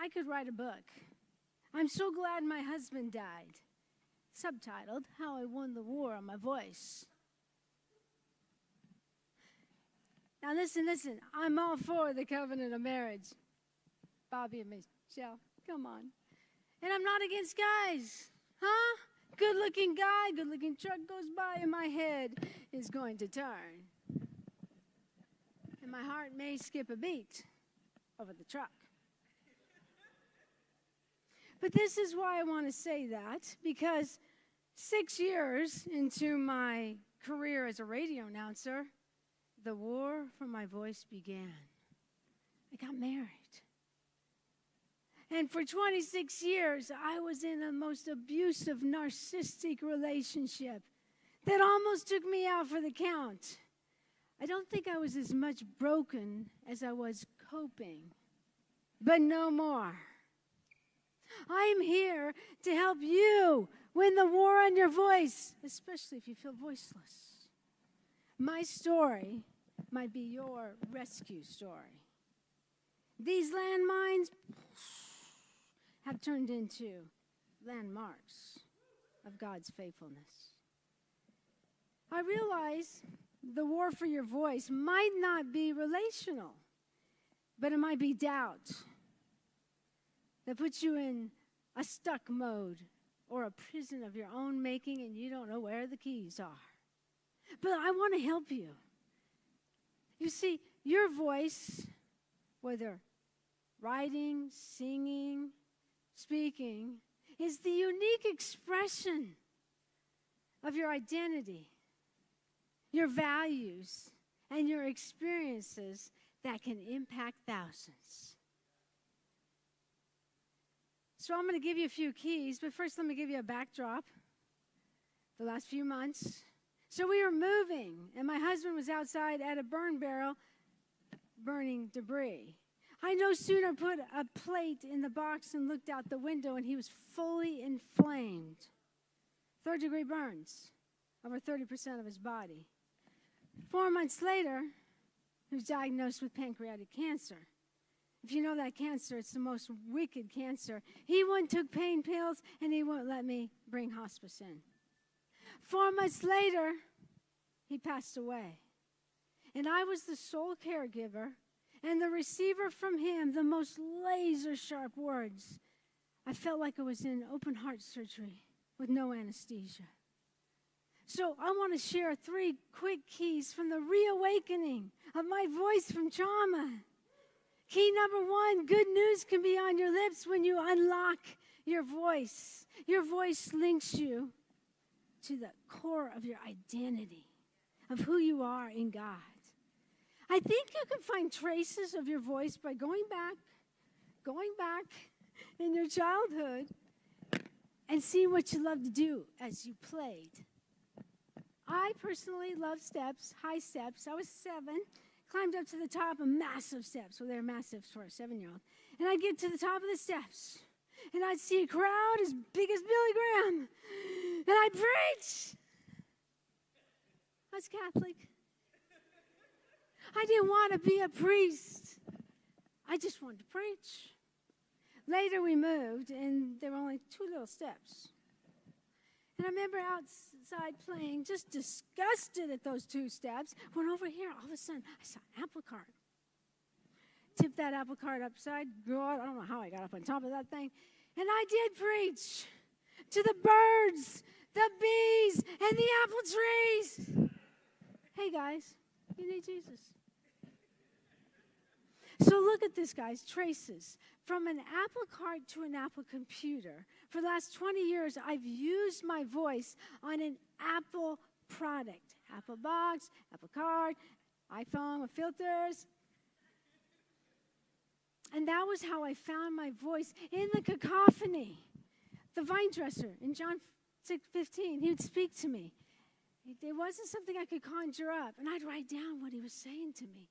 I could write a book. I'm so glad my husband died. Subtitled, How I Won the War on My Voice. Now listen. I'm all for the covenant of marriage. Bobby and Michelle, come on. And I'm not against guys. Huh? Good-looking guy, good-looking truck goes by, and my head is going to turn. And my heart may skip a beat over the truck. But this is why I want to say that, because 6 years into my career as a radio announcer, the war for my voice began. I got married. And for 26 years, I was in a most abusive, narcissistic relationship that almost took me out for the count. I don't think I was as much broken as I was coping, but no more. I'm here to help you win the war on your voice, especially if you feel voiceless. My story might be your rescue story. These landmines have turned into landmarks of God's faithfulness. I realize the war for your voice might not be relational, but it might be doubt that puts you in a stuck mode or a prison of your own making and you don't know where the keys are. But I want to help you. You see, your voice, whether writing, singing, speaking, is the unique expression of your identity, your values, and your experiences that can impact thousands. So I'm going to give you a few keys, but first let me give you a backdrop. The last few months. So we were moving, and my husband was outside at a burn barrel burning debris. I no sooner put a plate in the box and looked out the window, and he was fully inflamed. 3rd-degree burns, over 30% of his body. 4 months later, he was diagnosed with pancreatic cancer. If you know that cancer, it's the most wicked cancer. He went and took pain pills, and he wouldn't let me bring hospice in. 4 months later, he passed away. And I was the sole caregiver and the receiver from him, the most laser-sharp words. I felt like I was in open heart surgery with no anesthesia. So I want to share 3 quick keys from the reawakening of my voice from trauma. Key number 1, good news can be on your lips when you unlock your voice. Your voice links you to the core of your identity, of who you are in God. I think you can find traces of your voice by going back in your childhood and see what you loved to do as you played. I personally love steps, high steps. I was 7, climbed up to the top of massive steps. Well, they're massive for a 7-year-old. And I'd get to the top of the steps, and I'd see a crowd as big as Billy Graham, and I'd preach. I was Catholic. I didn't want to be a priest. I just wanted to preach. Later we moved, and there were only 2 little steps. And I remember outside playing, just disgusted at those 2 steps. Went over here, all of a sudden, I saw an apple cart. Tipped that apple cart upside. God, I don't know how I got up on top of that thing. And I did preach to the birds, the bees, and the apple trees. Hey, guys, you need Jesus. So look at this, guys, traces. From an apple cart to an Apple computer. For the last 20 years, I've used my voice on an Apple product. Apple box, Apple cart, iPhone with filters. And that was how I found my voice in the cacophony. The vine dresser in John 6:15, he would speak to me. It wasn't something I could conjure up. And I'd write down what he was saying to me,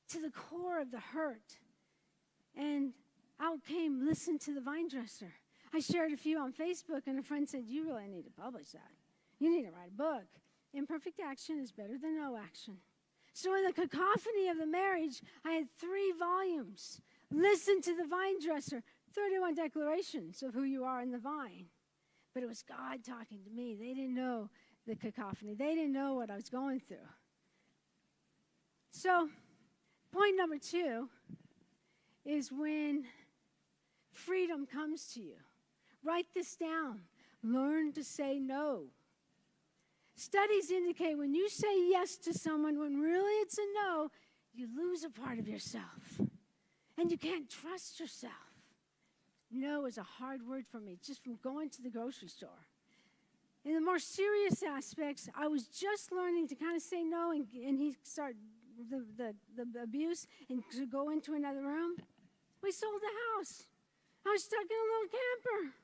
to the core of the hurt. And out came, listen to the vine dresser. I shared a few on Facebook, and a friend said, you really need to publish that. You need to write a book. Imperfect action is better than no action. So in the cacophony of the marriage, I had 3 volumes. Listen to the vine dresser. 31 declarations of who you are in the vine. But it was God talking to me. They didn't know the cacophony. They didn't know what I was going through. So, point number 2 is when freedom comes to you. Write this down. Learn to say no. Studies indicate when you say yes to someone when really it's a no, you lose a part of yourself. And you can't trust yourself. No is a hard word for me, just from going to the grocery store. In the more serious aspects, I was just learning to kind of say no, and he started the abuse and to go into another room. We sold the house. I was stuck in a little camper.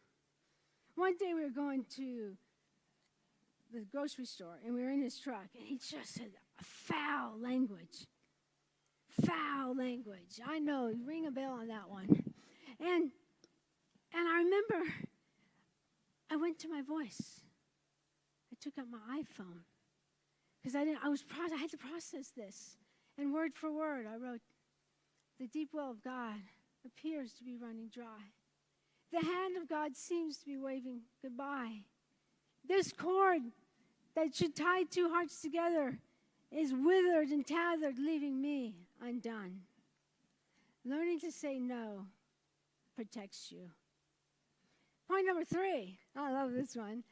One day we were going to the grocery store, and we were in his truck, and he just said foul language. Foul language. I know, ring a bell on that one. And I remember I went to my voice. I took out my iPhone because I had to process this. And word for word, I wrote, the deep well of God appears to be running dry. The hand of God seems to be waving goodbye. This cord that should tie two hearts together is withered and tethered, leaving me undone. Learning to say no protects you. Point number 3, I love this one.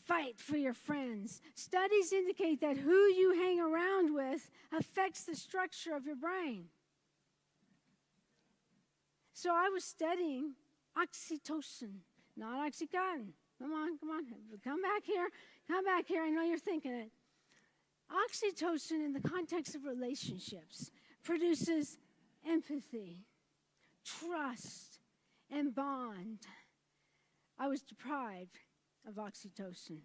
Fight for your friends. Studies indicate that who you hang around with affects the structure of your brain. So I was studying oxytocin, not oxycontin. Come on. Come back here. I know you're thinking it. Oxytocin in the context of relationships produces empathy, trust, and bond. I was deprived of oxytocin.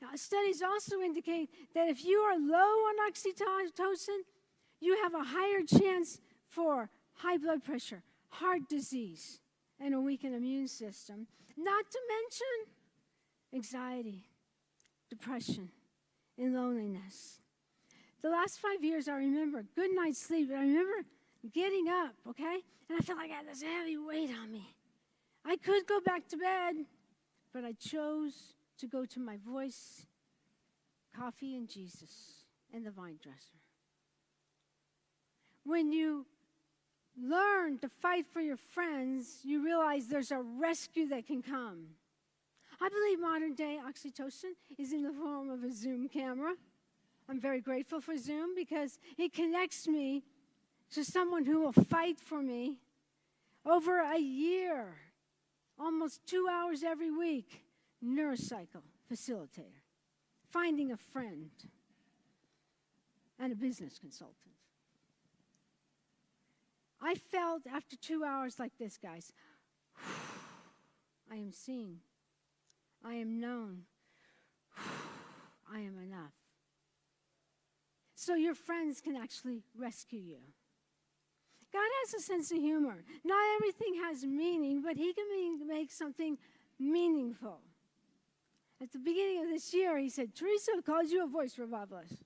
Now, studies also indicate that if you are low on oxytocin, you have a higher chance for high blood pressure, heart disease, and a weakened immune system. Not to mention anxiety, depression, and loneliness. The last 5 years, I remember good night's sleep, but I remember getting up, okay? And I felt like I had this heavy weight on me. I could go back to bed, but I chose to go to my voice, coffee, and Jesus, and the vine dresser. When you learn to fight for your friends, you realize there's a rescue that can come. I believe modern day oxytocin is in the form of a Zoom camera. I'm very grateful for Zoom because it connects me to someone who will fight for me over a year, almost 2 hours every week, neurocycle facilitator, finding a friend, and a business consultant. I felt after 2 hours like this, guys, I am seen. I am known. I am enough. So your friends can actually rescue you. God has a sense of humor. Not everything has meaning, but he can make something meaningful. At the beginning of this year, he said, Theresa calls you a voice revivalist.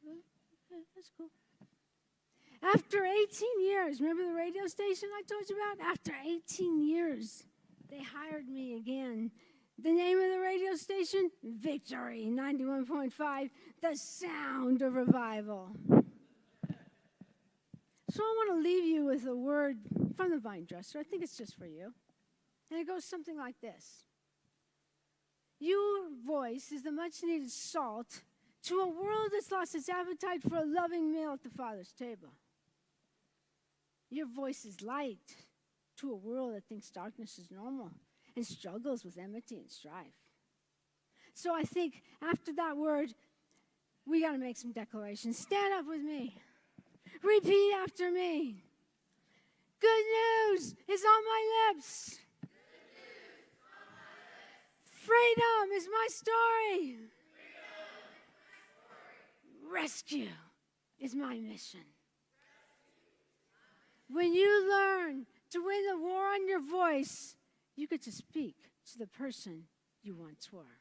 That's cool. After 18 years, remember the radio station I told you about? After 18 years, they hired me again. The name of the radio station? Victory 91.5, the sound of revival. So I want to leave you with a word from the vine dresser. I think it's just for you. And it goes something like this. Your voice is the much-needed salt to a world that's lost its appetite for a loving meal at the Father's table. Your voice is light to a world that thinks darkness is normal and struggles with enmity and strife. So I think after that word, we got to make some declarations. Stand up with me. Repeat after me. Good news is on my lips. Freedom is my story. Rescue is my mission. When you learn to win the war on your voice, you get to speak to the person you once were.